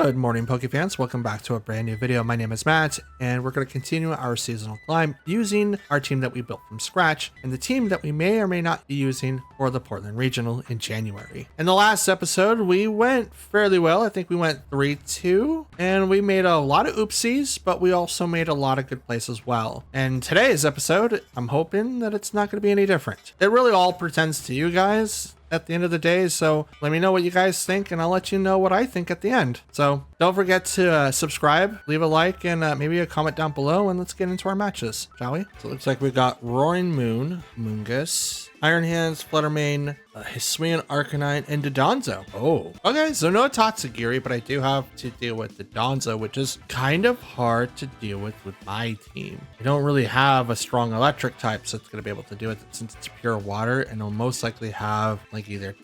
Good morning, Pokefans. Welcome back to a brand new video. My name is Matt, and we're going to continue our seasonal climb using our team that we built from scratch and the team that we may or may not be using for the Portland Regional in January. In the last episode, we went fairly well. I think we went 3-2, and we made a lot of oopsies, but we also made a lot of good plays as well. And today's episode, I'm hoping that it's not going to be any different. It really all pretends to you guys at the end of the day, so let me know what you guys think and I'll let you know what I think at the end. So don't forget to subscribe, leave a like, and maybe a comment down below, and let's get into our matches, shall we? So it looks like we got Roaring Moon, Mungus, Iron Hands, Fluttermane, Hisuian Arcanine, and Dodonzo. Oh, okay, so no Tatsugiri, but I do have to deal with Dodonzo, which is kind of hard to deal with my team. I don't really have a strong electric type, so it's going to be able to do it since it's pure water, and it'll most likely have like either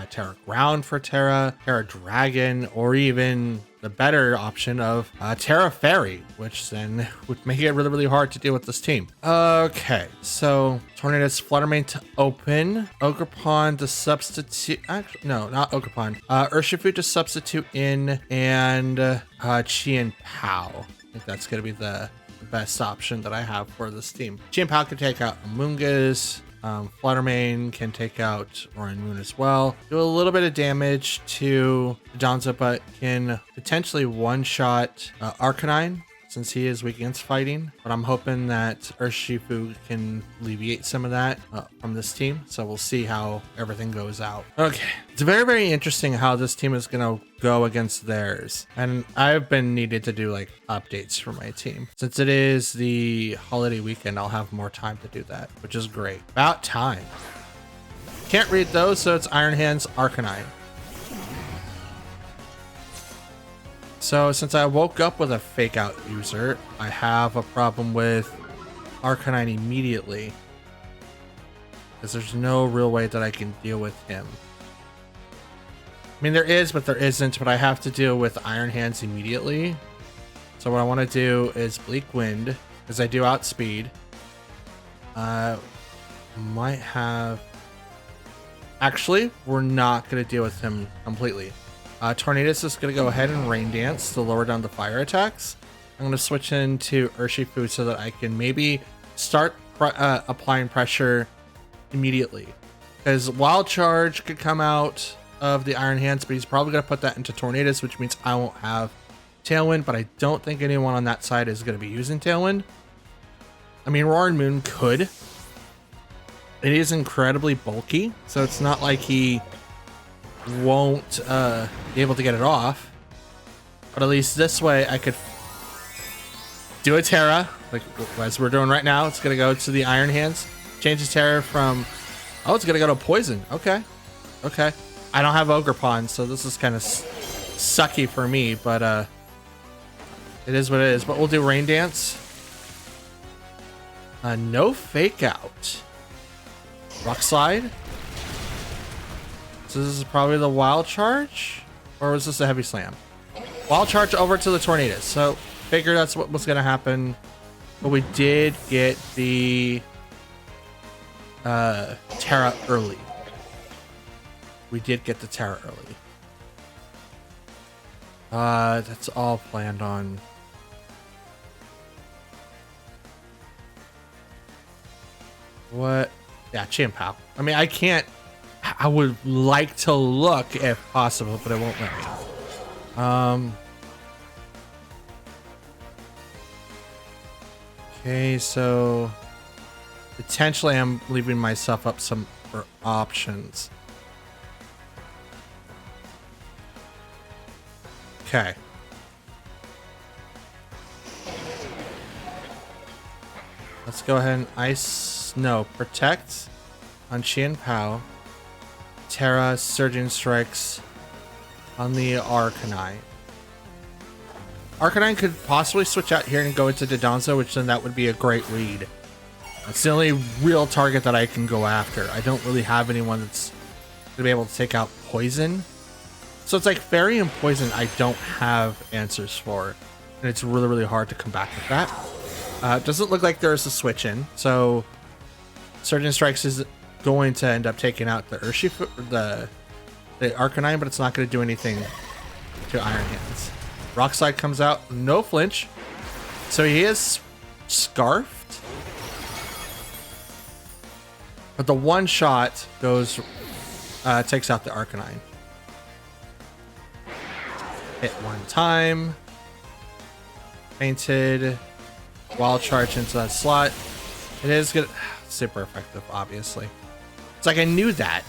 Terra Ground for Terra Dragon, or even the better option of Terra Fairy, which then would make it really hard to deal with this team. Okay, so Tornadus, Fluttermane to open, Ogerpon to substitute, actually, no, not Ogerpon, Urshifu to substitute in, and Chien Pao. I think that's going to be the best option that I have for this team. Chien Pao can take out Mungus. Fluttermane can take out Roaring Moon as well. Do a little bit of damage to Dodonzo, but can potentially one-shot Arcanine since he is weak against fighting. But I'm hoping that Urshifu can alleviate some of that from this team. So we'll see how everything goes out. Okay, it's very interesting how this team is going to go against theirs. And I've been needed to do like updates for my team. Since it is the holiday weekend, I'll have more time to do that, which is great. About time. Can't read those, so it's Iron Hands, Arcanine. So since I woke up with a fake out user, I have a problem with Arcanine immediately, because there's no real way that I can deal with him. I mean, there is, but there isn't, but I have to deal with Iron Hands immediately. So what I want to do is Bleak Wind, because I do outspeed. Might have... Actually, we're not going to deal with him completely. Tornadus is going to go ahead and Rain Dance to lower down the fire attacks. I'm going to switch into Urshifu so that I can maybe start applying pressure immediately. Because Wild Charge could come out of the Iron Hands, but he's probably going to put that into Tornadus, which means I won't have Tailwind, but I don't think anyone on that side is going to be using Tailwind. I mean, Roaring Moon could. It is incredibly bulky, so it's not like he won't be able to get it off, but at least this way I could do a Terra like as we're doing right now. It's gonna go to the Iron Hands, change the Terra from, oh, it's gonna go to Poison. Okay, I don't have Ogerpon, so this is kind of sucky for me, but it is what it is. But we'll do Rain Dance. No fake out. Rock Slide. So this is probably the Wild Charge, or was this a Heavy Slam? Wild Charge over to the Tornadus. So figure that's what was going to happen. But we did get the Terra early. We did get the Terra early. That's all planned on. What? Yeah, Chien Pao. I mean, I can't. I would like to look if possible, but it won't let me. Okay, so potentially I'm leaving myself up some for options. Okay. Let's go ahead and protect on Chien Pao. Terra Surging Strikes on the Arcanine. Arcanine could possibly switch out here and go into Dodonzo, which then that would be a great read. That's the only real target that I can go after. I don't really have anyone that's going to be able to take out Poison. So it's like Fairy and Poison I don't have answers for. And it's really hard to come back with that. Doesn't look like there's a switch in. So Surging Strikes is going to end up taking out the Urshifu, the Arcanine, but it's not going to do anything to Iron Hands. Rock Slide comes out, no flinch. So he is scarfed. But the one shot goes, takes out the Arcanine. Hit one time. Fainted. Wild Charge into that slot. It is good. Super effective, obviously. It's like I knew that.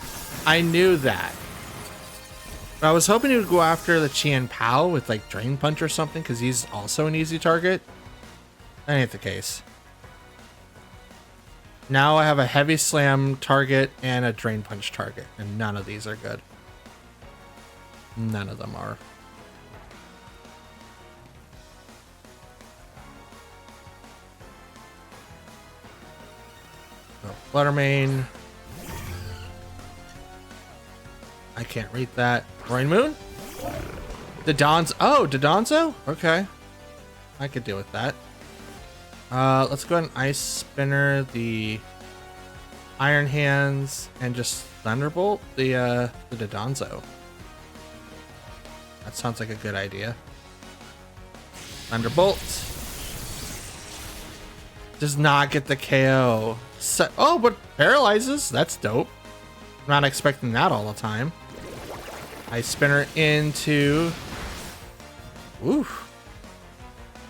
I knew that. But I was hoping he would go after the Chien Pao with like Drain Punch or something, because he's also an easy target. That ain't the case. Now I have a Heavy Slam target and a Drain Punch target, and none of these are good. None of them are. Oh, Fluttermane. I can't read that. Rain Moon? Dodonzo. Oh, Dodonzo? Okay. I could deal with that. Let's go ahead and Ice Spinner the Iron Hands and just Thunderbolt the Dodonzo. That sounds like a good idea. Thunderbolt. Does not get the KO. Oh, but paralyzes. That's dope. I'm not expecting that all the time. Ice Spinner into... Ooh.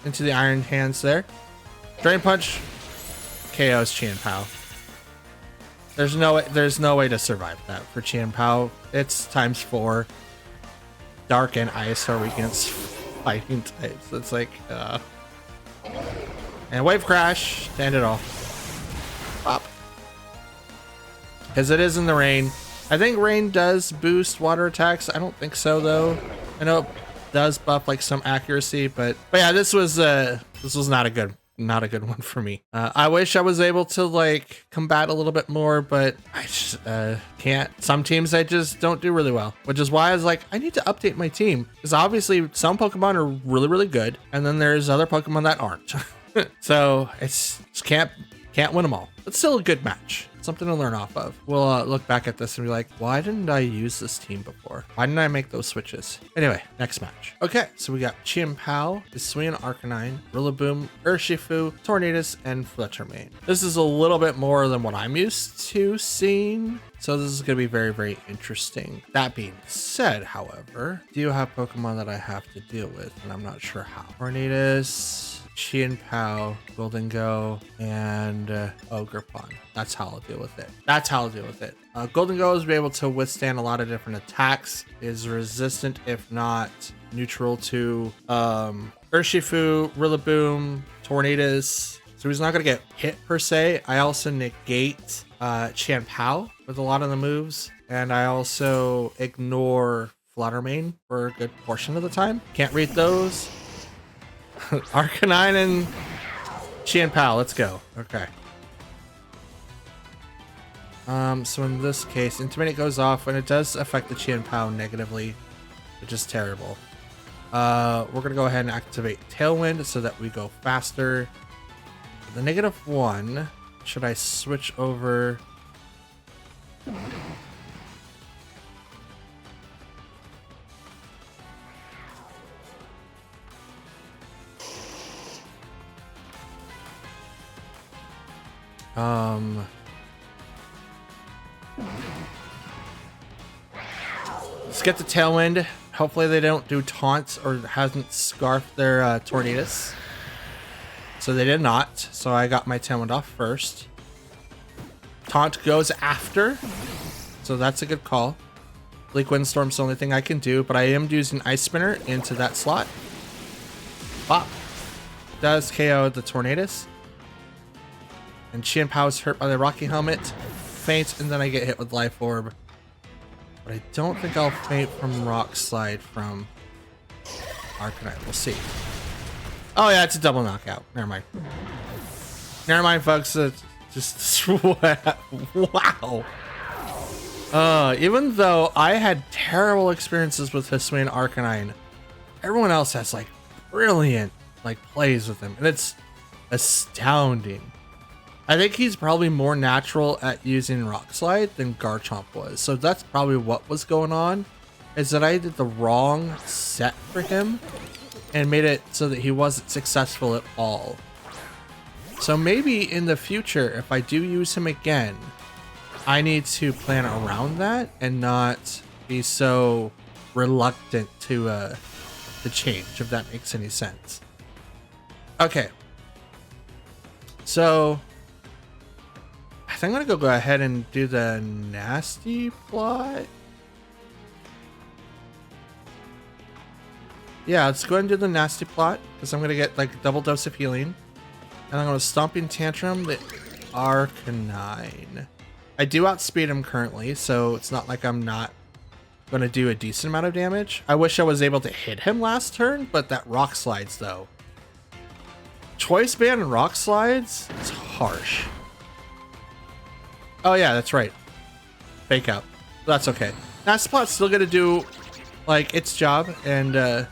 Into the Iron Hands there. Drain Punch. KO's Chien Pao. There's no way to survive that for Chien Pao. It's ×4. Dark and Ice are weak against fighting types. It's like, and Wave Crash to end it all. Pop. Because it is in the rain. I think rain does boost water attacks. I don't think so though. I know it does buff like some accuracy, but yeah, this was not a good one for me. I wish I was able to like combat a little bit more, but I just can't. Some teams I just don't do really well, which is why I was like, I need to update my team, because obviously some Pokemon are really, really good, and then there's other Pokemon that aren't. So it's just can't win them all. It's still a good match. Something to learn off of. We'll look back at this and be like, why didn't I use this team before? Why didn't I make those switches? Anyway, next match. Okay, so we got Chien Pao, Hisuian Arcanine, Rillaboom, Urshifu, Tornadus, and Fluttermane. This is a little bit more than what I'm used to seeing, so this is going to be very, very interesting. That being said, however, do you have Pokemon that I have to deal with? And I'm not sure how. Tornadus, Chien Pao, Golden Go, and Ogerpon. That's how I'll deal with it. That's how I'll deal with it. Golden Go is able to withstand a lot of different attacks, is resistant if not neutral to Urshifu, Rillaboom, Tornadus. So he's not going to get hit per se. I also negate Chien Pao with a lot of the moves, and I also ignore Fluttermane for a good portion of the time. Can't read those. Arcanine and Chien Pao, let's go. Okay. So in this case, Intimidate goes off, and it does affect the Chien Pao negatively, which is terrible. We're gonna go ahead and activate Tailwind so that we go faster. The -1, should I switch over? Let's get the Tailwind. Hopefully they don't do taunts or hasn't scarfed their Tornadus. So they did not. So I got my Tailwind off first. Taunt goes after. So that's a good call. Bleak Windstorm's the only thing I can do, but I am using Ice Spinner into that slot. Bop. Does KO the Tornadus. And Chien Pao is hurt by the Rocky Helmet. Faints, and then I get hit with Life Orb. But I don't think I'll faint from Rock Slide from Arcanine. We'll see. Oh yeah, it's a double knockout. Never mind. Never mind, folks. Just wow. Even though I had terrible experiences with Hisuian Arcanine, everyone else has like brilliant like plays with him, and it's astounding. I think he's probably more natural at using Rock Slide than Garchomp was. So that's probably what was going on, is that I did the wrong set for him. and made it so that he wasn't successful at all. So maybe in the future, if I do use him again, I need to plan around that and not be so reluctant to change, if that makes any sense. Okay. So I think I'm gonna go ahead and do the nasty plot. Yeah, let's go ahead and do the nasty plot because I'm gonna get like a double dose of healing. And I'm gonna Stomping Tantrum the Arcanine. I do outspeed him currently, so it's not like I'm not gonna do a decent amount of damage. I wish I was able to hit him last turn, but that Rock Slides though. Choice Band and Rock Slides? It's harsh. Oh yeah, that's right. Fake out. That's okay. Nasty Plot's still gonna do like its job and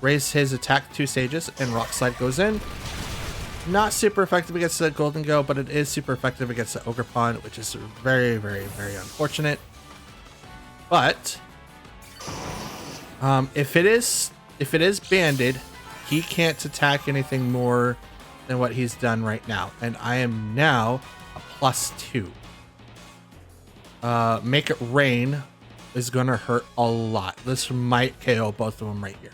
raise his attack 2 stages, and Rock Slide goes in. Not super effective against the Golden Go, but it is super effective against the Ogerpon, which is very, very, very unfortunate. But if it is banded, he can't attack anything more than what he's done right now, and I am now a +2. Make It Rain is gonna hurt a lot. This might KO both of them right here.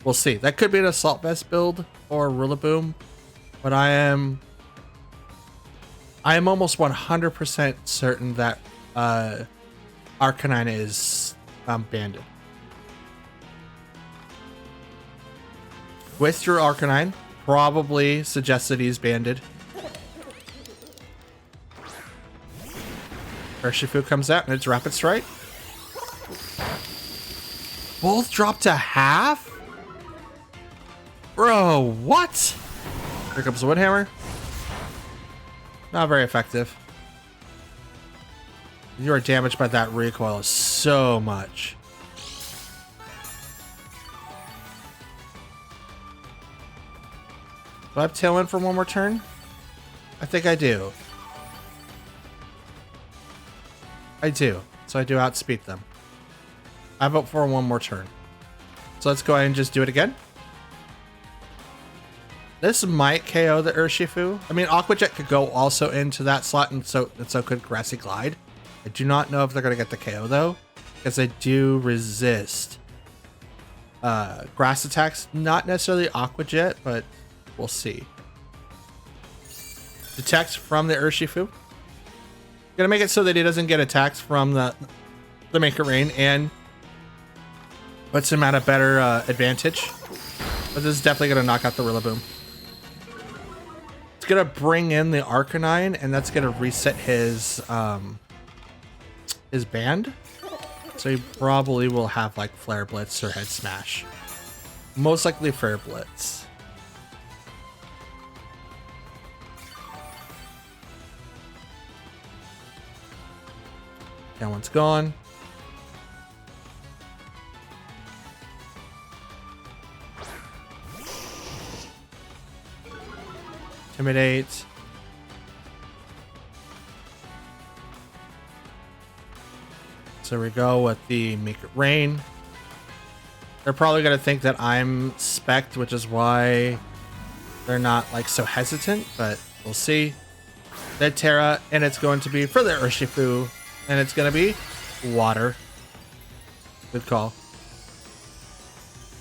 We'll see. That could be an Assault Vest build or a Rillaboom. But I am almost 100% certain that Arcanine is banded. With your Arcanine, probably suggests that he's banded. Urshifu comes out and it's Rapid Strike. Both drop to half? Bro, what? Here comes the Wood Hammer. Not very effective. You are damaged by that recoil so much. Do I have Tailwind for one more turn? I think I do. I do. So I do outspeed them. I vote for one more turn. So let's go ahead and just do it again. This might KO the Urshifu. I mean, Aqua Jet could go also into that slot, and so could Grassy Glide. I do not know if they're going to get the KO, though, because they do resist grass attacks. Not necessarily Aqua Jet, but we'll see. Detect from the Urshifu. Gonna make it so that he doesn't get attacked from the Make It Rain, and puts him at a better advantage. But this is definitely gonna knock out the Rillaboom. It's gonna bring in the Arcanine, and that's gonna reset his band. So he probably will have like Flare Blitz or Head Smash. Most likely Flare Blitz. That one's gone. Intimidate. So we go with the Make It Rain. They're probably going to think that I'm spec'd, which is why they're not like so hesitant, but we'll see. Dead Terra, and it's going to be for the Urshifu, and it's going to be water. Good call.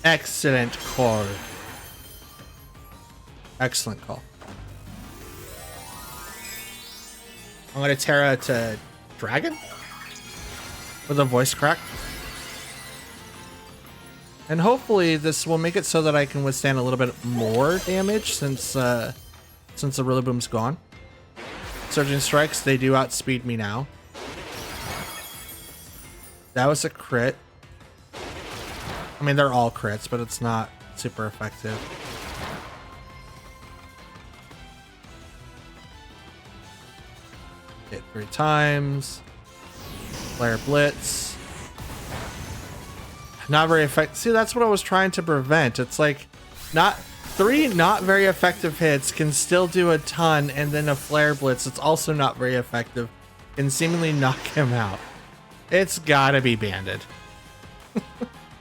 Excellent call. Excellent call. I'm going to Terra to Dragon with a voice crack. And hopefully this will make it so that I can withstand a little bit more damage since the Rillaboom's gone. Surging Strikes, they do outspeed me now. That was a crit. I mean, they're all crits, but it's not super effective. Hit 3 times. Flare Blitz. Not very effective. See, that's what I was trying to prevent. It's like three not very effective hits can still do a ton, and then a Flare Blitz that's also not very effective can seemingly knock him out. It's gotta be banded.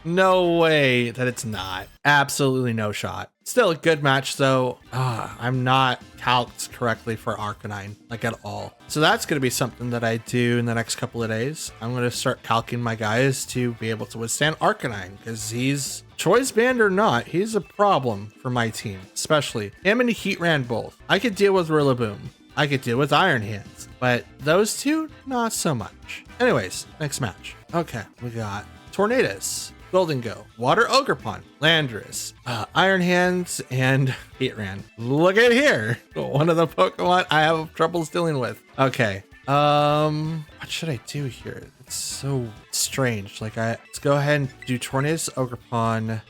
No way that it's not. Absolutely no shot. Still a good match though. I'm not calced correctly for Arcanine, like at all. So that's going to be something that I do in the next couple of days. I'm going to start calcing my guys to be able to withstand Arcanine because he's choice banned or not, he's a problem for my team, especially him and Heatran both. I could deal with Rillaboom. I could deal with Iron Hands, but those two, not so much. Anyways, next match. Okay, we got Tornadus, Golden Go, Water Ogerpon, Landorus, Iron Hands, and Heatran. Look at here. One of the Pokemon I have troubles dealing with. Okay. What should I do here? It's so strange. Like let's go ahead and do Tornadus, Ogerpon,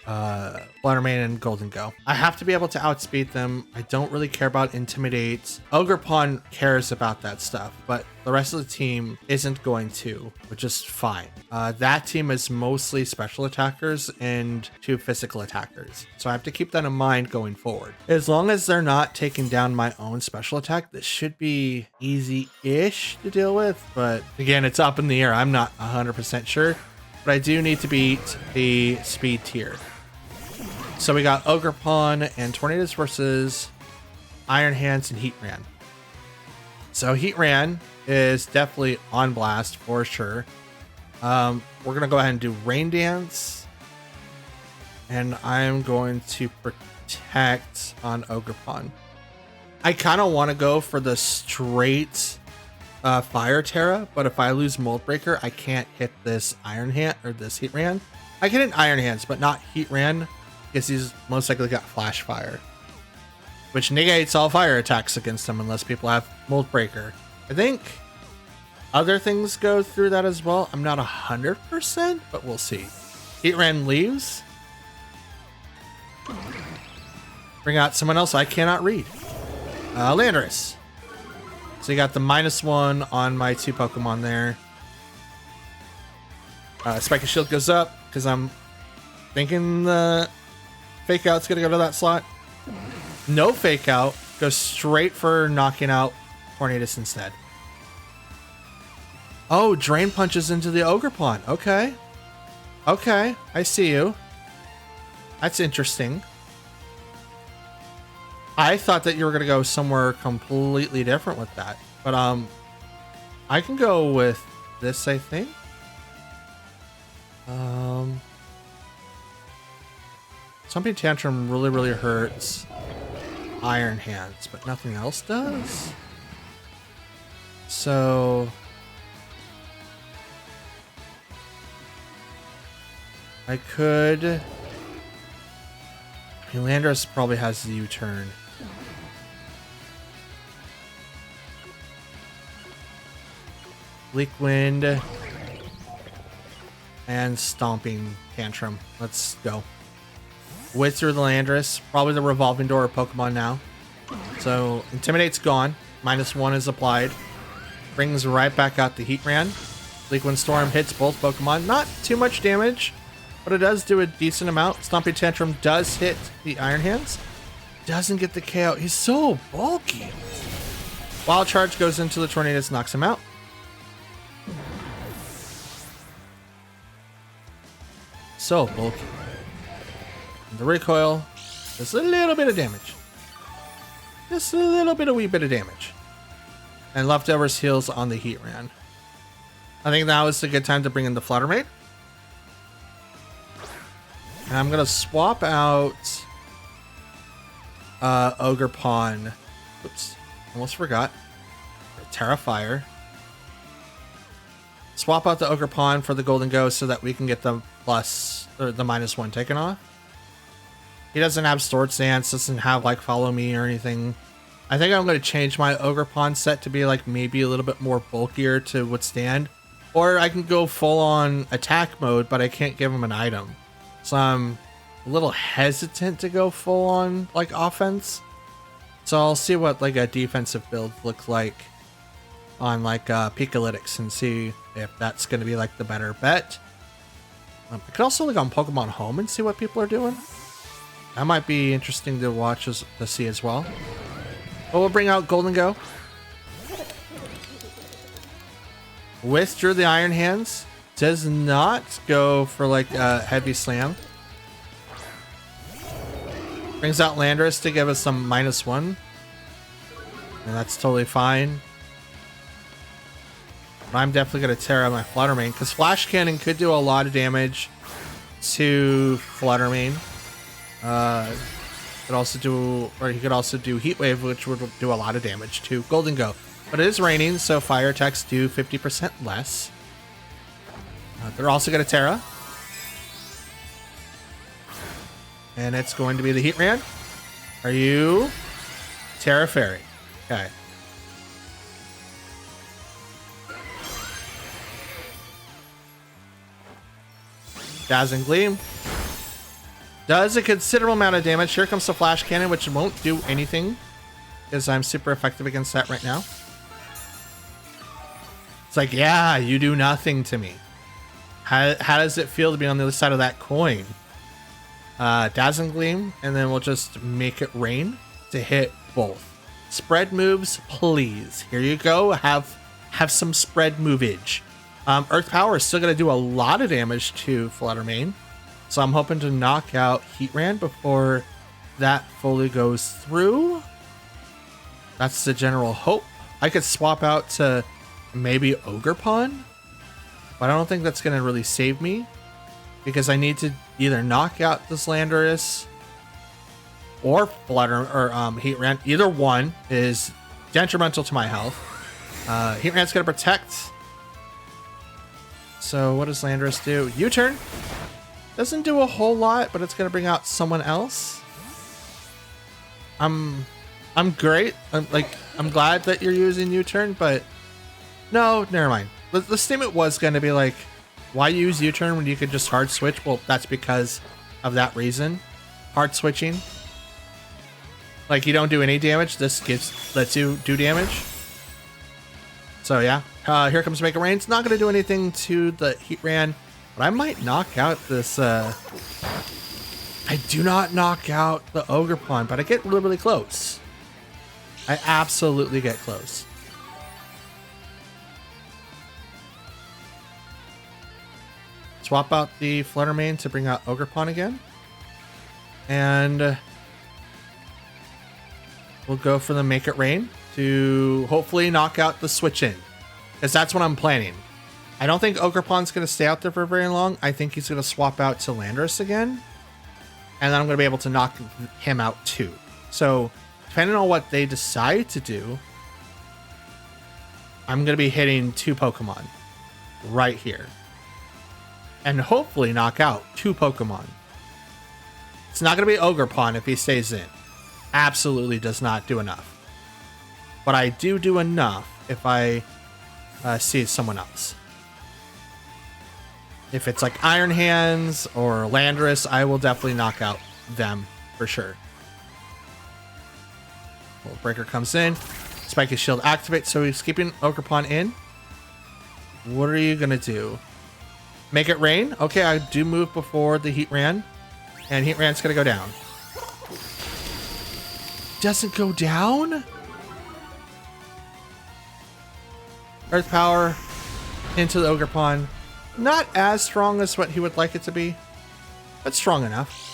Fluttermane, and Golden Go. I have to be able to outspeed them. I don't really care about Intimidate. Ogerpon cares about that stuff, but the rest of the team isn't going to, which is fine. That team is mostly special attackers and 2 physical attackers. So I have to keep that in mind going forward. As long as they're not taking down my own special attack, this should be easy-ish to deal with. But again, it's up in the air. I'm not 100% sure, but I do need to beat the speed tier. So we got Ogerpon and Tornadus versus Iron Hands and Heatran. So Heatran is definitely on blast for sure. We're gonna go ahead and do Rain Dance, and I'm going to protect on Ogerpon. I kind of want to go for the straight Fire Terra, but if I lose Mold Breaker, I can't hit this Iron Hand or this Heatran. I can hit Iron Hands, but not Heatran because he's most likely got Flash Fire, which negates all fire attacks against him unless people have Mold Breaker. I think other things go through that as well. I'm not 100%, but we'll see. Heatran leaves. Bring out someone else I cannot read. Landorus. So you got the -1 on my 2 Pokemon there. Spike and Shield goes up because I'm thinking the Fake Out's going to go to that slot. No Fake Out. Goes straight for knocking out Tornadus instead. Oh, Drain Punches into the Ogerpon. Okay. Okay, I see you. That's interesting. I thought that you were going to go somewhere completely different with that. But I can go with this, I think. Stomping Tantrum really hurts Iron Hands, but nothing else does. So I could... I mean, Landorus probably has the U-turn. Bleak Wind and Stomping Tantrum. Let's go. With through the Landorus, probably the Revolving Door Pokemon now. So Intimidate's gone. -1 is applied. Brings right back out the Heatran. Bleak Wind Storm hits both Pokemon. Not too much damage, but it does do a decent amount. Stomping Tantrum does hit the Iron Hands. Doesn't get the KO. He's so bulky. Wild Charge goes into the Tornadus, knocks him out. So bulky. The recoil does a little bit of damage. Just a little bit, a wee bit of damage. And leftovers heals on the Heatran. I think now is a good time to bring in the Fluttermane. And I'm going to swap out Ogerpon. Oops, almost forgot. Terra Fire. Swap out the Ogerpon for the Golden Ghost so that we can get the plus, or the -1 taken off. He doesn't have Sword Stance, doesn't have like Follow Me or anything. I think I'm going to change my Ogerpon set to be like maybe a little bit more bulkier to withstand. Or I can go full on attack mode, but I can't give him an item. So I'm a little hesitant to go full on like offense. So I'll see what like a defensive build looks like on like Pikalytics and see if that's going to be like the better bet. I could also look on Pokemon Home and see what people are doing. That might be interesting to watch to see as well. But we'll bring out Golden Go. Withdrew the Iron Hands. Does not go for like a heavy slam. Brings out Landorus to give us some -1. And that's totally fine. But I'm definitely going to tear out my Flutter Mane because Flash Cannon could do a lot of damage to Flutter Mane. Could also do, or he could also do Heat Wave, which would do a lot of damage to Golden Go. But it is raining, so fire attacks do 50% less. They're also going to Terra. And it's going to be the Heatran. Are you? Terra Fairy. Okay. Dazzling Gleam. Does a considerable amount of damage. Here comes the Flash Cannon, which won't do anything because I'm super effective against that right now. It's like, yeah, you do nothing to me. How does it feel to be on the other side of that coin? Dazzling Gleam, and then we'll just make it rain to hit both. Spread moves, please. Here you go. Have some spread movage. Earth Power is still going to do a lot of damage to Flutter Mane. So I'm hoping to knock out Heatran before that fully goes through. That's the general hope. I could swap out to maybe Ogerpon, but I don't think that's going to really save me because I need to either knock out this Landorus or Flutter or Heatran. Either one is detrimental to my health. Heatran's going to protect. So what does Landorus do? U-turn. Doesn't do a whole lot, but it's going to bring out someone else. I'm great. I'm glad that you're using U-turn, but no, never mind. The statement was going to be like, why use U-turn when you could just hard switch? Well, that's because of that reason. Hard switching. Like you don't do any damage. This lets you do damage. So yeah, here comes Make It Rain. It's not going to do anything to the Heatran. But I might knock out this, I do not knock out the Ogerpon, but I get really, really close. I absolutely get close. Swap out the Flutter Mane to bring out Ogerpon again. And we'll go for the Make It Rain to hopefully knock out the switch in. Because that's what I'm planning. I don't think Ogerpon's going to stay out there for very long. I think he's going to swap out to Landorus again. And then I'm going to be able to knock him out too. So, depending on what they decide to do, I'm going to be hitting 2 Pokemon right here. And hopefully knock out 2 Pokemon. It's not going to be Ogerpon if he stays in. Absolutely does not do enough. But I do enough if I see someone else. If it's like Iron Hands or Landorus, I will definitely knock out them for sure. Volt Breaker comes in. Spike his shield activates, so he's keeping Ogerpon in. What are you going to do? Make It Rain? Okay, I do move before the Heatran. And Heatran's going to go down. Doesn't go down? Earth Power into the Ogerpon. Not as strong as what he would like it to be, but strong enough.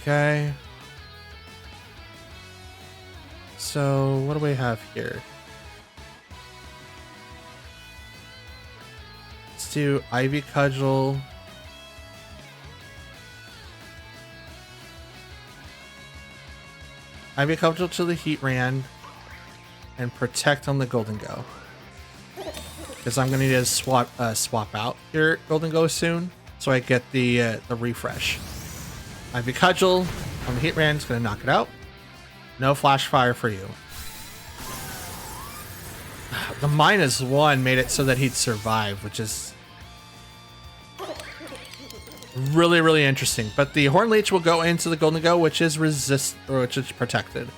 Okay. So, what do we have here? Let's do Ivy Cudgel. Ivy Cudgel to the Heatran. And protect on the Golden Go. Because I'm going to need to swap out here Golden Go soon. So I get the refresh. Ivy Cudgel on the Heatran is going to knock it out. No Flash Fire for you. The -1 made it so that he'd survive, which is really, really interesting. But the Horn Leech will go into the Golden Go, which is protected.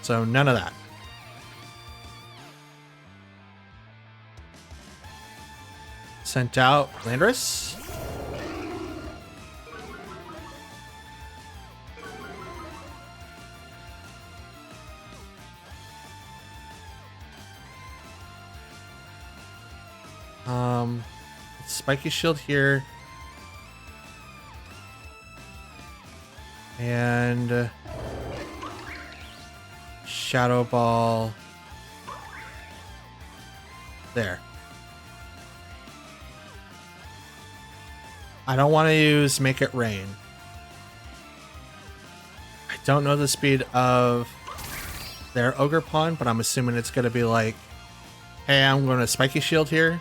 So none of that. Sent out Landorus. Spiky Shield here. And Shadow Ball there. I don't want to use Make It Rain. I don't know the speed of their Ogerpon, but I'm assuming it's going to be like, hey, I'm going to Spiky Shield here.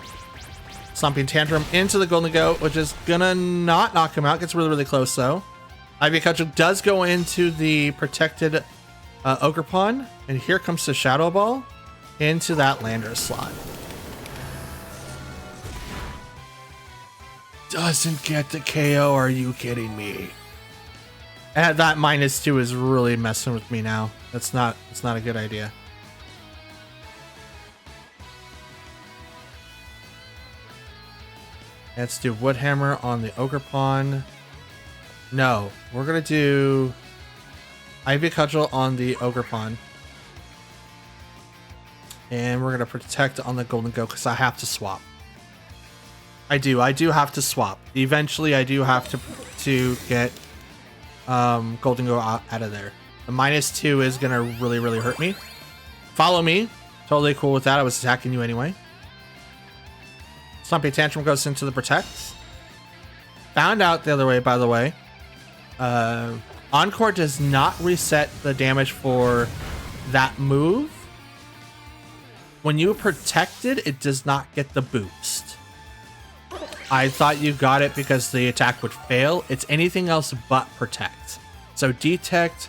Stomping Tantrum into the Golden Goat, which is going to not knock him out. Gets really, really close though. Ivy Cudgel does go into the protected Ogerpon, and here comes the Shadow Ball into that Lander slot. Doesn't get the KO, are you kidding me? And that -2 is really messing with me now. It's not a good idea. Let's do Woodhammer on the Ogerpon. No, we're gonna do Ivy Cudgel on the Ogerpon. And we're gonna protect on the Golden Goat because I have to swap. I do have to swap. Eventually I do have to get Golden Goat out of there. The -2 is gonna really, really hurt me. Follow me. Totally cool with that. I was attacking you anyway. Stomping Tantrum goes into the protect. Found out the other way, by the way. Encore does not reset the damage for that move. When you protected, it does not get the boost. I thought you got it because the attack would fail. It's anything else but protect. So detect,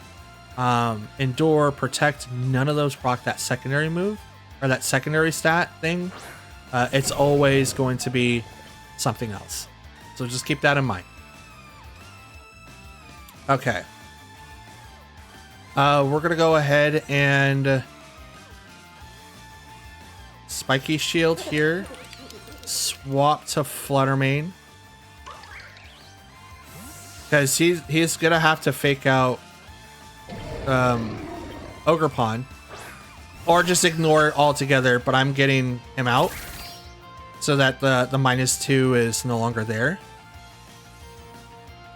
endure, protect, none of those proc that secondary move or that secondary stat thing. It's always going to be something else. So just keep that in mind. Okay. We're gonna go ahead and Spiky Shield here. Swap to Fluttermane. Because he's gonna have to fake out Ogerpon. Or just ignore it altogether, but I'm getting him out. So that the -2 is no longer there.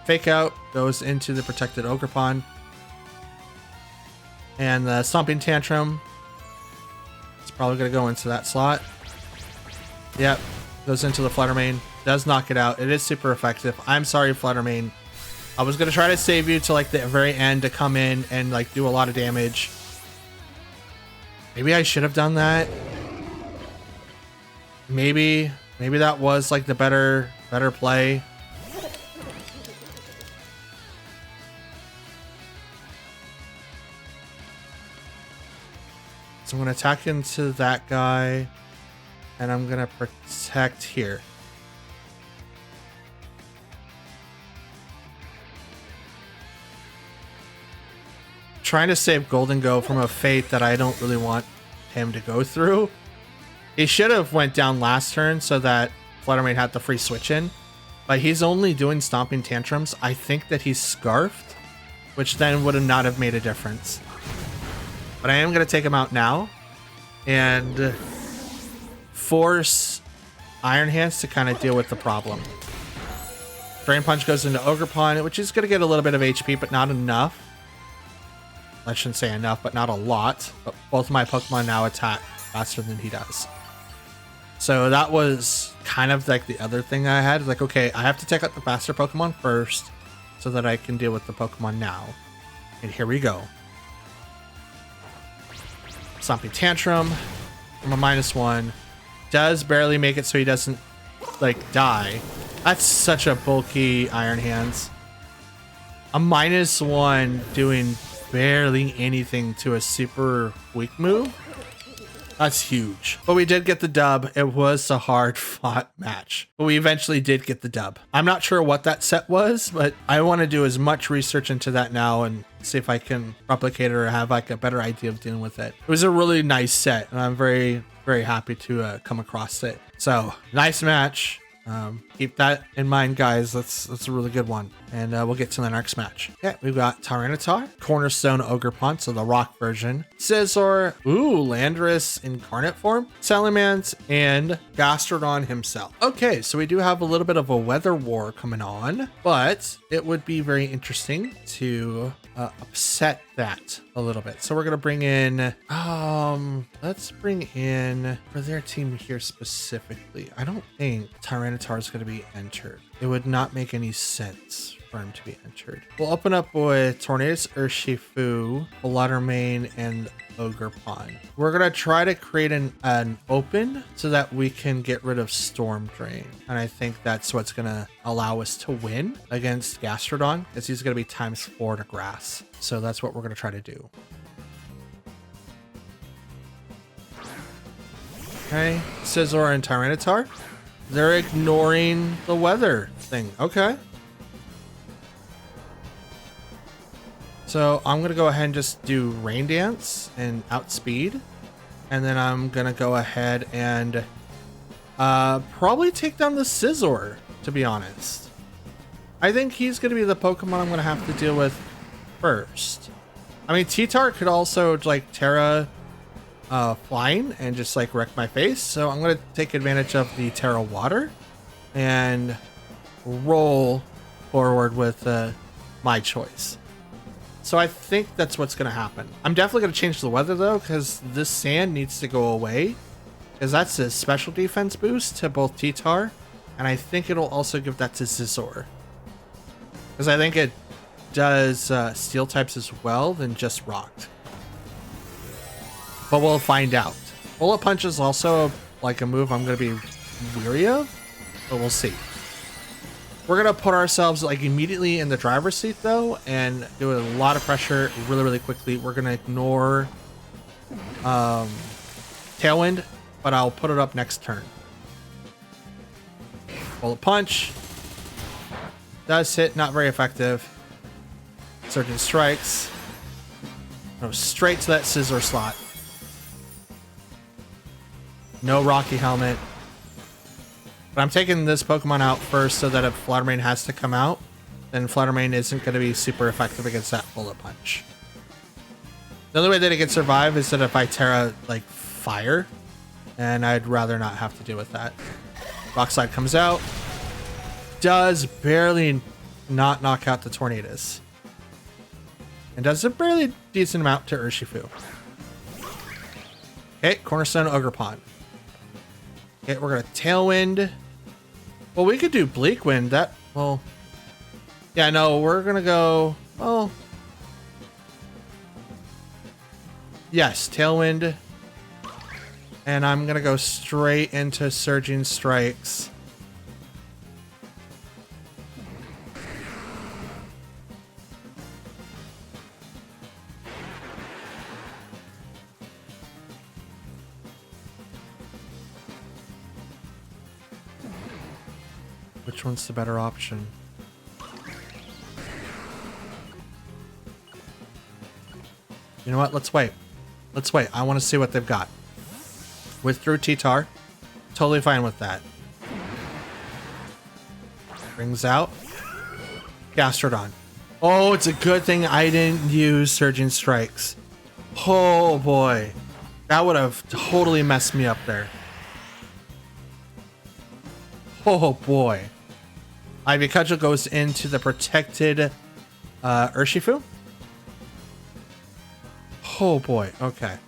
Fake out goes into the protected Ogerpon. And the Stomping Tantrum is probably going to go into that slot. Yep, goes into the Fluttermane. Does knock it out. It is super effective. I'm sorry, Fluttermane. I was going to try to save you to like the very end to come in and like do a lot of damage. Maybe I should have done that. Maybe that was like the better play. So I'm going to attack into that guy, and I'm going to protect here. Trying to save Golden Goat from a fate that I don't really want him to go through. He should have went down last turn so that Fluttermane had the free switch in, but he's only doing Stomping Tantrums. I think that he's Scarfed, which then would have not have made a difference. But I am going to take him out now and force Iron Hands to kind of deal with the problem. Drain Punch goes into Ogerpon, which is going to get a little bit of HP, but not enough. I shouldn't say enough, but not a lot. But both of my Pokemon now attack faster than he does. So that was kind of like the other thing I had. Like, okay, I have to take out the faster Pokemon first so that I can deal with the Pokemon now. And here we go. Stomping Tantrum from a -1. Does barely make it so he doesn't, like, die. That's such a bulky Iron Hands. A -1 doing barely anything to a super weak move. That's huge. But we did get the dub. It was a hard fought match, but we eventually did get the dub. I'm not sure what that set was, but I want to do as much research into that now and see if I can replicate it or have like a better idea of dealing with it. It was a really nice set, and I'm very, very happy to come across it. So nice match. Keep that in mind, guys. That's a really good one. And we'll get to the next match. Yeah, we've got Tyranitar, Cornerstone Ogerpon, so the rock version, Scizor, Landorus incarnate form, Salamence, and Gastrodon himself. Okay, so we do have a little bit of a weather war coming on, but it would be very interesting to upset that a little bit. So we're gonna bring in, let's bring in for their team here specifically. I don't think Tyranitar is gonna be entered. It would not make any sense for him to be entered. We'll open up with Tornadus, Urshifu, Watermane, and Ogerpon. We're gonna try to create an open so that we can get rid of Storm Drain. And I think that's what's gonna allow us to win against Gastrodon, because he's gonna be ×4 to grass. So that's what we're gonna try to do. Okay, Scizor and Tyranitar. They're ignoring the weather thing. Okay. So I'm going to go ahead and just do Rain Dance and outspeed. And then I'm going to go ahead and probably take down the Scizor, to be honest. I think he's going to be the Pokemon I'm going to have to deal with first. I mean, T-Tar could also like Terra flying and just like wreck my face. So I'm going to take advantage of the Terra Water and roll forward with my choice. So I think that's what's going to happen. I'm definitely going to change the weather though, because this sand needs to go away, because that's a special defense boost to both T-Tar, and I think it'll also give that to Scizor, because I think it does steel types as well than just rocked. But we'll find out. Bullet Punch is also like a move I'm going to be weary of, but we'll see. We're going to put ourselves like immediately in the driver's seat though, and do a lot of pressure really, really quickly. We're going to ignore Tailwind, but I'll put it up next turn. Bullet Punch. Does hit, not very effective. Surging Strikes. Go straight to that Scizor slot. No Rocky Helmet. But I'm taking this Pokemon out first so that if Fluttermane has to come out, then Fluttermane isn't going to be super effective against that Bullet Punch. The only way that it can survive is that if I Terra, like, Fire, and I'd rather not have to deal with that. Rock Slide comes out. Does barely not knock out the Tornadus. And does a barely decent amount to Urshifu. Okay, Cornerstone Ogerpon. Okay, we're going to Tailwind. Well, we could do Bleak Wind. That, well... Yeah, no, we're going to go... Oh. Yes, Tailwind. And I'm going to go straight into Surging Strikes. Which one's the better option? You know what? Let's wait. Let's wait. I want to see what they've got. Withdrew T-Tar. Totally fine with that. Brings out Gastrodon. Oh, it's a good thing I didn't use Surging Strikes. Oh boy. That would have totally messed me up there. Oh boy. Ivy Cudgel goes into the protected Urshifu. Oh boy, okay.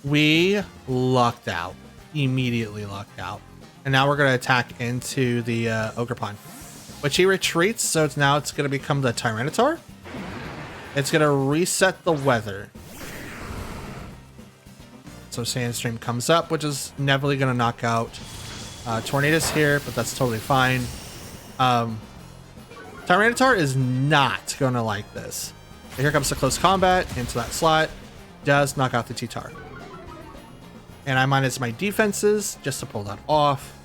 We lucked out. Immediately lucked out. And now we're going to attack into the Ogerpon. Which he retreats, so it's now going to become the Tyranitar. It's going to reset the weather. So Sandstream comes up, which is inevitably going to knock out Tornadus here, but that's totally fine. Tyranitar is not going to like this. And here comes the close combat into that slot. Does knock out the T-Tar. And I minus my defenses just to pull that off.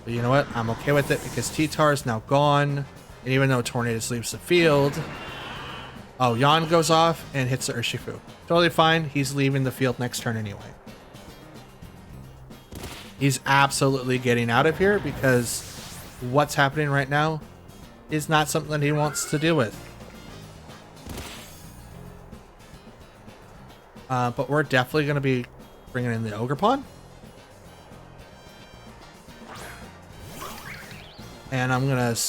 But you know what? I'm okay with it because T-Tar is now gone. And even though Tornadus leaves the field... Oh, Yawn goes off and hits the Urshifu. Totally fine. He's leaving the field next turn anyway. He's absolutely getting out of here because what's happening right now is not something that he wants to deal with. But we're definitely going to be bringing in the Ogerpon. And I'm going to...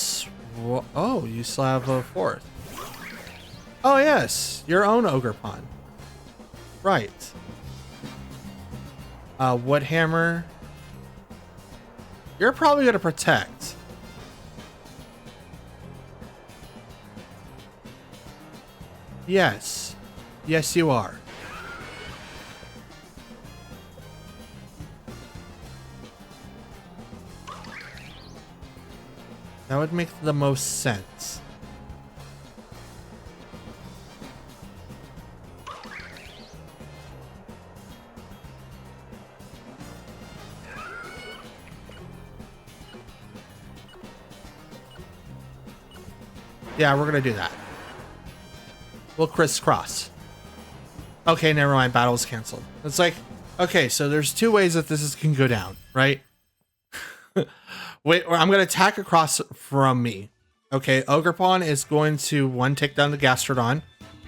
Oh, you still have a fourth. Oh, yes. Your own Ogerpon. Right. Wood Hammer. You're probably going to protect. Yes. Yes, you are. That would make the most sense. Yeah, we're gonna do that. We'll crisscross. Okay, never mind. Battle's canceled. It's like, okay, so there's two ways that this can go down, right? Wait, I'm going to attack across from me. Okay, Ogerpon is going to one take down the Gastrodon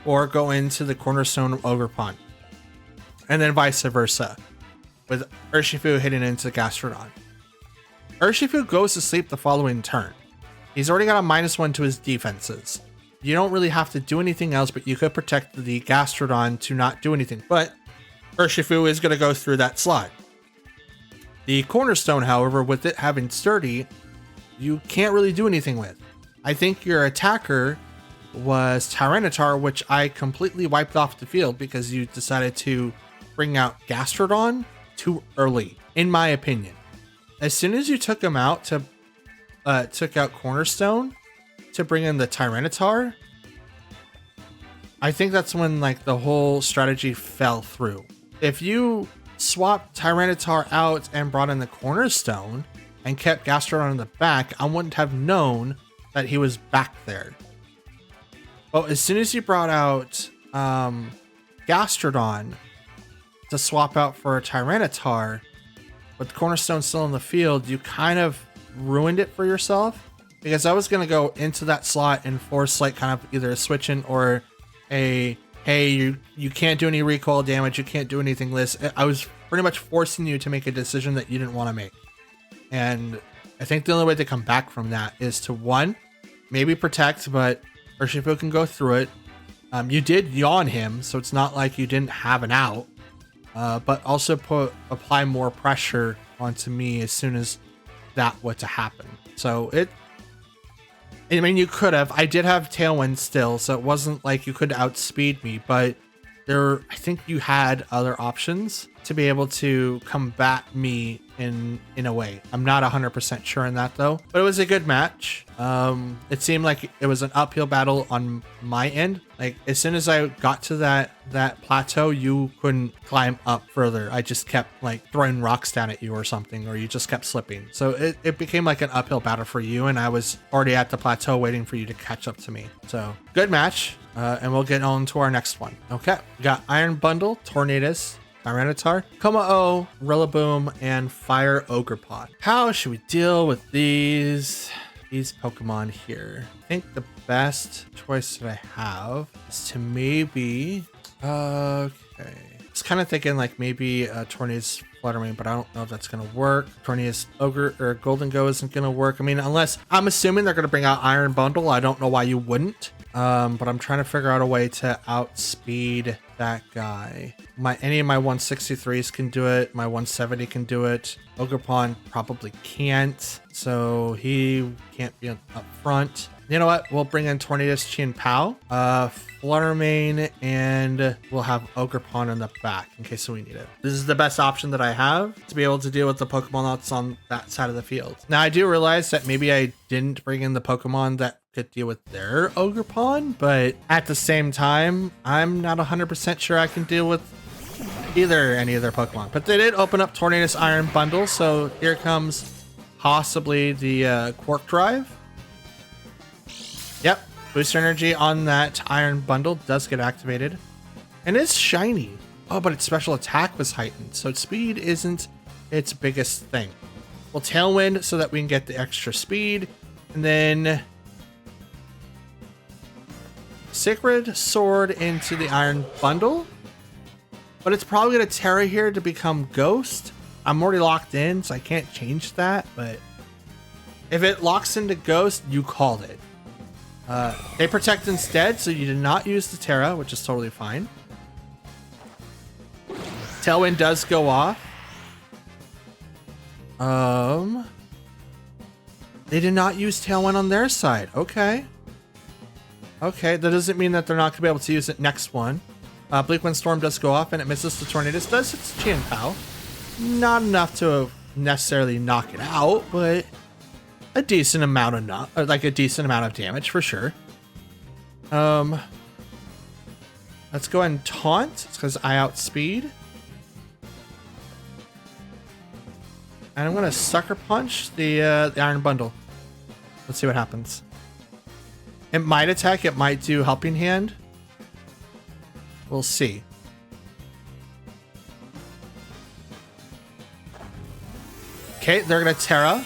or go into the cornerstone of Ogerpon. And then vice versa with Urshifu hitting into Gastrodon. Urshifu goes to sleep the following turn. He's already got a -1 to his defenses. You don't really have to do anything else, but you could protect the Gastrodon to not do anything. But Urshifu is going to go through that slot. The cornerstone, however, with it having sturdy, you can't really do anything with. I think your attacker was Tyranitar, which I completely wiped off the field because you decided to bring out Gastrodon too early, in my opinion. As soon as you took him out to took out Cornerstone to bring in the Tyranitar, I think that's when like the whole strategy fell through. If you swapped Tyranitar out and brought in the Cornerstone and kept Gastrodon in the back, I wouldn't have known that he was back there. But as soon as you brought out Gastrodon to swap out for a Tyranitar, with Cornerstone still in the field, you kind of ruined it for yourself, because I was going to go into that slot and force like kind of either a switch in or a, hey, you can't do any recoil damage, you can't do anything list. I was pretty much forcing you to make a decision that you didn't want to make. And I think the only way to come back from that is to, one, maybe protect, but Urshifu can go through it. You did yawn him, so it's not like you didn't have an out. But also apply more pressure onto me as soon as that were to happen. So I mean, you could have. I did have Tailwind still, so it wasn't like you could outspeed me, but I think you had other options to be able to combat me in a way. I'm not 100% sure in that though, but it was a good match. It seemed like it was an uphill battle on my end. Like as soon as I got to that plateau, you couldn't climb up further. I just kept like throwing rocks down at you or something, or you just kept slipping. So it became like an uphill battle for you, and I was already at the plateau waiting for you to catch up to me. So good match. And we'll get on to our next one. Okay, we got Iron Bundle, Tornadus, Tyranitar, Kommo-o, Rillaboom, and Fire Ogerpon. How should we deal with these Pokemon here? I think the best choice that I have is to maybe... Okay. I was kind of thinking like maybe Tornadus Fluttermane, but I don't know if that's going to work. Tornadus Ogre or Golden Go isn't going to work. I mean, unless... I'm assuming they're going to bring out Iron Bundle. I don't know why you wouldn't. But I'm trying to figure out a way to outspeed that guy. Any of my 163s can do it. My 170 can do it. Ogerpon probably can't, so he can't be up front. You know what? We'll bring in Tornadus, Chien-Pao, Fluttermane, and we'll have Ogerpon in the back in case we need it. This is the best option that I have to be able to deal with the Pokemon that's on that side of the field. Now, I do realize that maybe I didn't bring in the Pokemon that could deal with their Ogerpon, but at the same time, I'm not 100% sure I can deal with any of their Pokemon. But they did open up Tornadus Iron Bundle, so here comes possibly the Quark Drive. Yep, boost energy on that Iron Bundle does get activated. And it's shiny. Oh, but its special attack was heightened, so its speed isn't its biggest thing. We'll Tailwind so that we can get the extra speed, and then Sacred Sword into the Iron Bundle. But it's probably going to Terra here to become Ghost. I'm already locked in, so I can't change that. But if it locks into Ghost, you called it. They protect instead, so you did not use the Terra, which is totally fine. Tailwind does go off. They did not use Tailwind on their side. Okay. Okay, that doesn't mean that they're not going to be able to use it next one. Bleak Wind Storm does go off, and it misses the Tornadus. Does hit Chien Pao. Not enough to necessarily knock it out, but a decent amount of a decent amount of damage for sure. Let's go ahead and taunt. It's because I outspeed. And I'm gonna sucker punch the Iron Bundle. Let's see what happens. It might attack. It might do Helping Hand. We'll see. Okay, they're gonna Terra.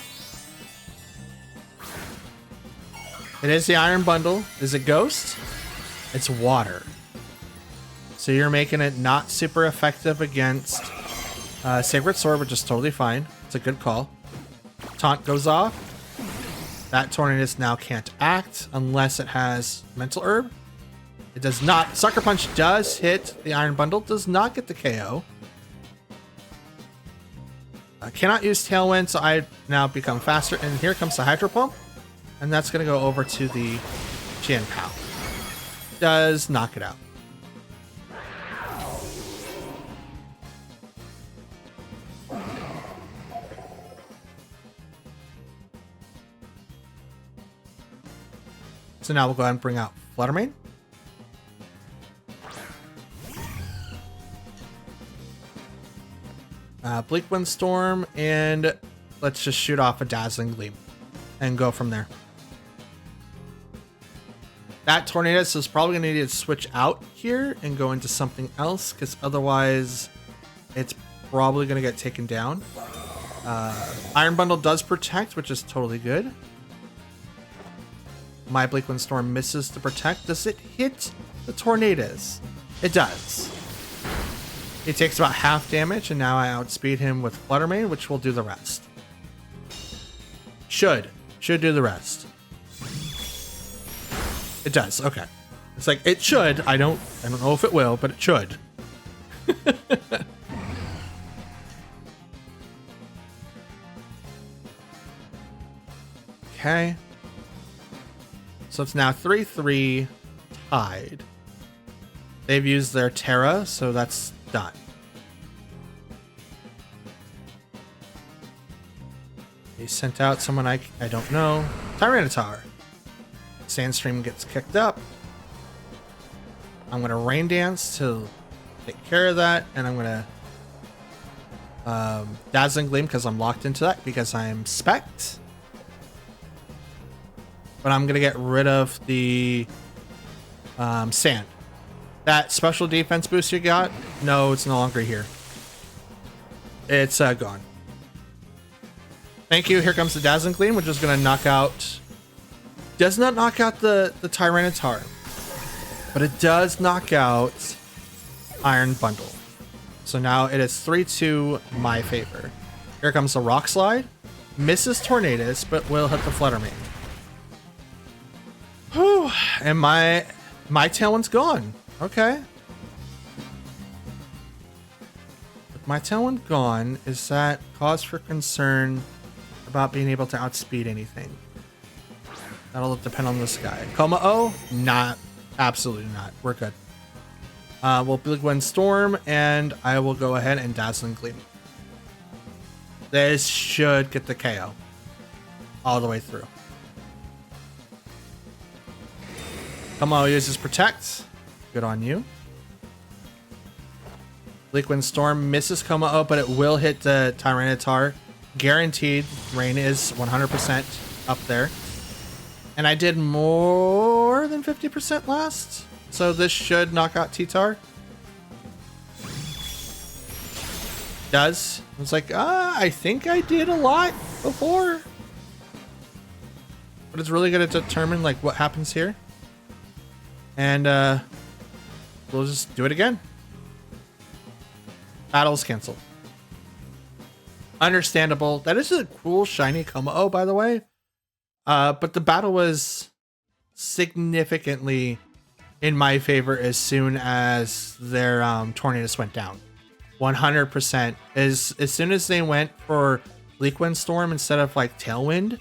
It is the Iron Bundle. Is it Ghost? It's water. So you're making it not super effective against Sacred Sword, which is totally fine. It's a good call. Taunt goes off. That Tornadus now can't act unless it has Mental Herb. It does not. Sucker Punch does hit the Iron Bundle. Does not get the KO. I cannot use Tailwind, so I now become faster. And here comes the Hydro Pump. And that's going to go over to the Chien Pao. Does knock it out. So now we'll go ahead and bring out Fluttermane. Bleak Wind Storm, and let's just shoot off a Dazzling Gleam and go from there. That Tornadus is probably going to need to switch out here and go into something else, because otherwise it's probably going to get taken down. Iron Bundle does protect, which is totally good. My Bleak Wind Storm misses to protect. Does it hit the Tornadus? It does. He takes about half damage, and now I outspeed him with Fluttermane, which will do the rest. Should do the rest. It does. Okay. It's like it should. I don't know if it will, but it should. Okay. So it's now 3-3 tied. They've used their Terra, so that's done. He sent out someone I don't know. Tyranitar. Sandstream gets kicked up. I'm going to Rain Dance to take care of that, and I'm going to Dazzling Gleam because I'm locked into that because I'm Spect. But I'm going to get rid of the Sand. That special defense boost you got, no, it's no longer here. It's gone. Thank you. Here comes the Dazzling Gleam, which is going to knock out... Does not knock out the Tyranitar, but it does knock out Iron Bundle. So now it is 3-2 my favor. Here comes the Rock Slide. Misses Tornadus, but will hit the Fluttermane. Whew. And my Tailwind's gone. Okay. With my Tailwind gone, is that cause for concern about being able to outspeed anything? That'll depend on this guy. Coma-O? Not. Absolutely not. We're good. We'll Bleak Wind Storm, and I will go ahead and Dazzling Gleam. This should get the KO. All the way through. Coma-O uses Protect. Good on you. Bleak Wind Storm misses Coma-O, but it will hit the Tyranitar. Guaranteed. Rain is 100% up there. And I did more than 50% last. So this should knock out T-Tar. Does. It's like, I think I did a lot before. But it's really going to determine like what happens here. And we'll just do it again. Battle's canceled. Understandable. That is a cool shiny Como, by the way. But the battle was significantly in my favor as soon as their Tornadus went down. 100%. As soon as they went for Bleak Wind Storm instead of like Tailwind,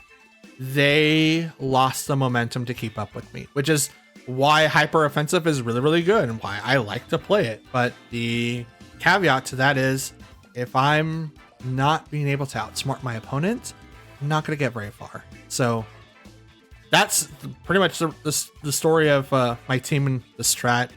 they lost the momentum to keep up with me, which is why Hyper Offensive is really, really good and why I like to play it. But the caveat to that is if I'm not being able to outsmart my opponent, I'm not going to get very far. So that's pretty much the story of my team and the strat.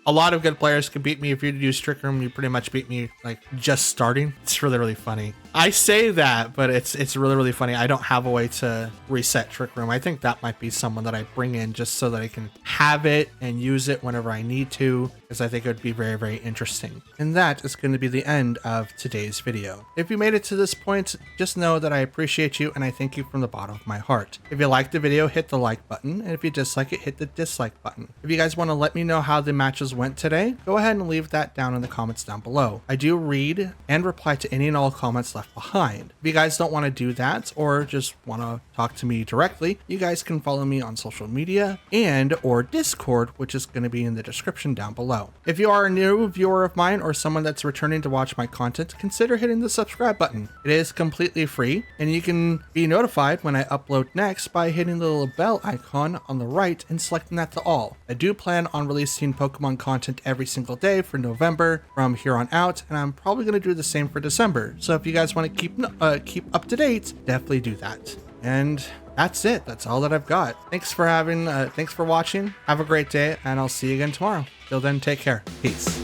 A lot of good players can beat me. If you use Trick Room, you pretty much beat me like just starting. It's really, really funny. I say that, but it's really, really funny. I don't have a way to reset Trick Room. I think that might be someone that I bring in just so that I can have it and use it whenever I need to, because I think it would be very, very interesting. And that is going to be the end of today's video. If you made it to this point, just know that I appreciate you and I thank you from the bottom of my heart. If you liked the video, hit the like button, and if you dislike it, hit the dislike button. If you guys want to let me know how the matches went today, go ahead and leave that down in the comments down below. I do read and reply to any and all comments left behind. If you guys don't want to do that or just want to talk to me directly, you guys can follow me on social media and or Discord, which is going to be in the description down below. If you are a new viewer of mine or someone that's returning to watch my content, consider hitting the subscribe button. It is completely free and you can be notified when I upload next by hitting the little bell icon on the right and selecting that to all. I do plan on releasing Pokemon content every single day for November from here on out, and I'm probably going to do the same for December. So if you guys want to keep up to date, definitely do that. And that's it. That's all that I've got. Thanks for watching. Have a great day, and I'll see you again tomorrow. Till then, take care. Peace.